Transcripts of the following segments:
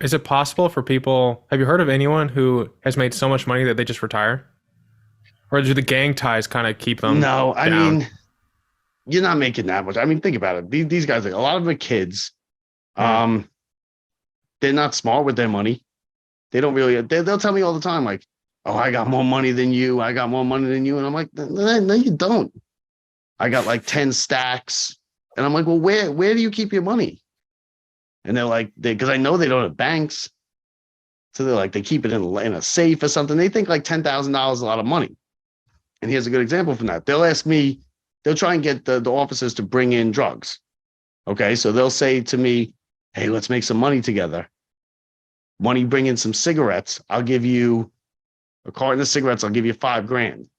Is it possible for people? Have you heard of anyone who has made so much money that they just retire, or do the gang ties kind of keep them No, I down? mean, you're not making that much. I mean, think about it. These guys, like a lot of the kids, Hmm. um, they're not smart with their money. They don't really. They'll tell me all the time, like, "Oh, I got more money than you. I got more money than you," and I'm like, No, you don't. I got like 10 stacks, and I'm like, "Well, where do you keep your money?" And they're like, because I know they don't have banks, so they're like, they keep it in a safe or something. They think like $10,000 is a lot of money. And here's a good example from that. They'll ask me, they'll try and get the officers to bring in drugs. Okay, so they'll say to me, "Hey, let's make some money together. Why don't you bring in some cigarettes? I'll give you a carton of cigarettes. I'll give you 5 grand."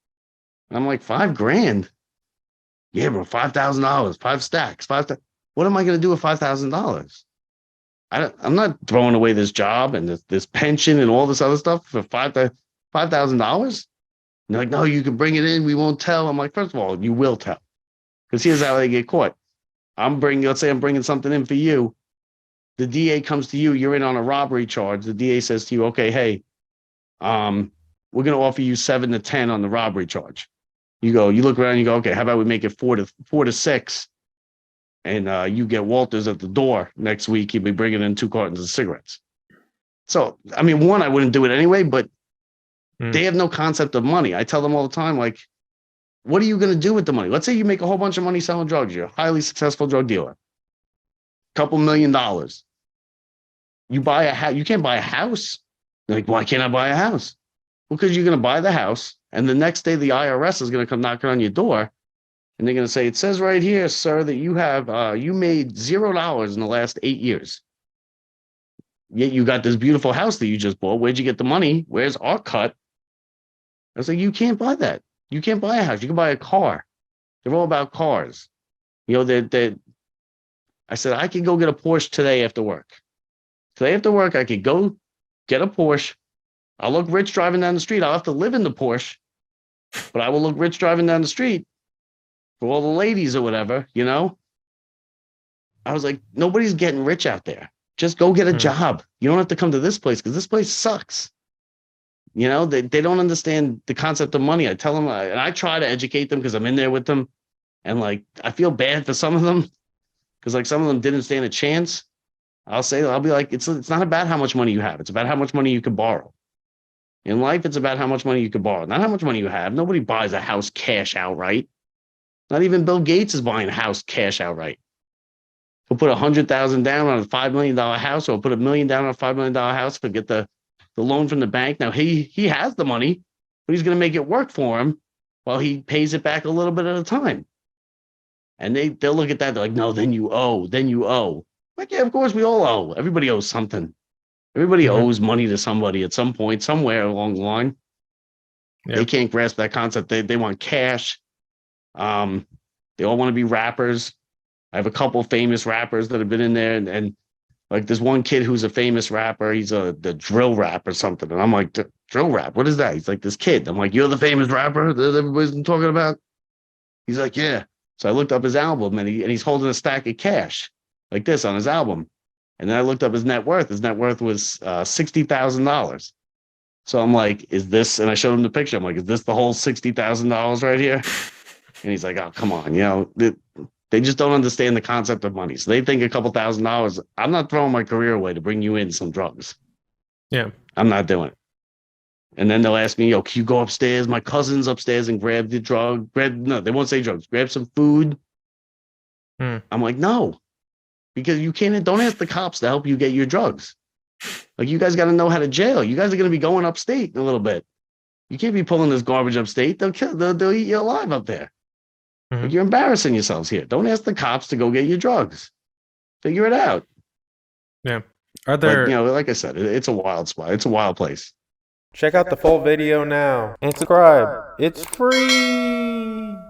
And I'm like, 5 grand? Yeah, bro, $5,000, 5 stacks, What am I going to do with $5,000? I'm not throwing away this job and this pension and all this other stuff for $5,000. And they're like, "No, you can bring it in. We won't tell." I'm like, first of all, you will tell, because here's how they get caught. Let's say I'm bringing something in for you. The DA comes to you. You're in on a robbery charge. The DA says to you, "Okay, hey, we're going to offer you 7 to 10 on the robbery charge." You look around, you go, "Okay, how about we make it 4 to 6, and you get Walters at the door next week. He'll be bringing in 2 cartons of cigarettes." So, I mean, one, I wouldn't do it anyway, but Hmm. they have no concept of money. I tell them all the time, like, what are you going to do with the money? Let's say you make a whole bunch of money selling drugs. You're a highly successful drug dealer, couple $1 million. You buy a house. You can't buy a house. They're like, "Why can't I buy a house?" Well, because you're going to buy the house, and the next day the IRS is going to come knocking on your door, and they're going to say, "It says right here, sir, that you made $0 in the last 8 years. Yet you got this beautiful house that you just bought. Where'd you get the money? Where's our cut?" I was like, "You can't buy that. You can't buy a house. You can buy a car. They're all about cars. You know, that I said, I could go get a Porsche today after work. Today after work, I could go get a Porsche. I'll look rich driving down the street. I'll have to live in the Porsche, but I will look rich driving down the street for all the ladies or whatever, you know?" I was like, nobody's getting rich out there. Just go get a Hmm. job. You don't have to come to this place because this place sucks. You know, they don't understand the concept of money. I tell them, and I try to educate them because I'm in there with them. And like, I feel bad for some of them because like some of them didn't stand a chance. I'll be like, it's not about how much money you have. It's about how much money you can borrow. In life, it's about how much money you can borrow, not how much money you have. Nobody buys a house cash outright. Not even Bill Gates is buying a house cash outright. He'll put 100,000 down on a $5 million house, or he'll put $1 million down on a $5 million house to get the loan from the bank. Now he has the money, but he's going to make it work for him while he pays it back a little bit at a time. And they'll look at that. They're like, "No, then you owe. Then you owe." Like, yeah, of course we all owe. Everybody owes something. Everybody Hmm. owes money to somebody at some point, somewhere along the line. They Yeah. can't grasp that concept. They want cash. Um, they all want to be rappers. I have a couple famous rappers that have been in there, and like there's one kid who's a famous rapper. He's the drill rap or something, and I'm like, "Drill rap? What is that?" He's like, "This kid." I'm like, "You're the famous rapper that everybody's been talking about?" He's like, "Yeah." So I looked up his album, and he's holding a stack of cash like this on his album. And then I looked up his net worth. His net worth was $60,000. So I'm like, "Is this?" And I showed him the picture. I'm like, "Is this the whole $60,000 right here?" And he's like, "Oh, come on, they just don't understand the concept of money. So they think a couple $1,000. I'm not throwing my career away to bring you in some drugs. Yeah. I'm not doing it." And then they'll ask me, "Yo, can you go upstairs? My cousin's upstairs and grab the drug. No, they won't say drugs. Grab some food." Hmm. I'm like, "No, because you can't. Don't ask the cops to help you get your drugs. Like, you guys got to know how to jail. You guys are going to be going upstate in a little bit. You can't be pulling this garbage upstate. They'll eat you alive up there. Hmm. Like, you're embarrassing yourselves here. Don't ask the cops to go get your drugs. Figure it out." Yeah. Are But there? like I said, it's a wild spot. It's a wild place. Check out the full video now and subscribe. It's free.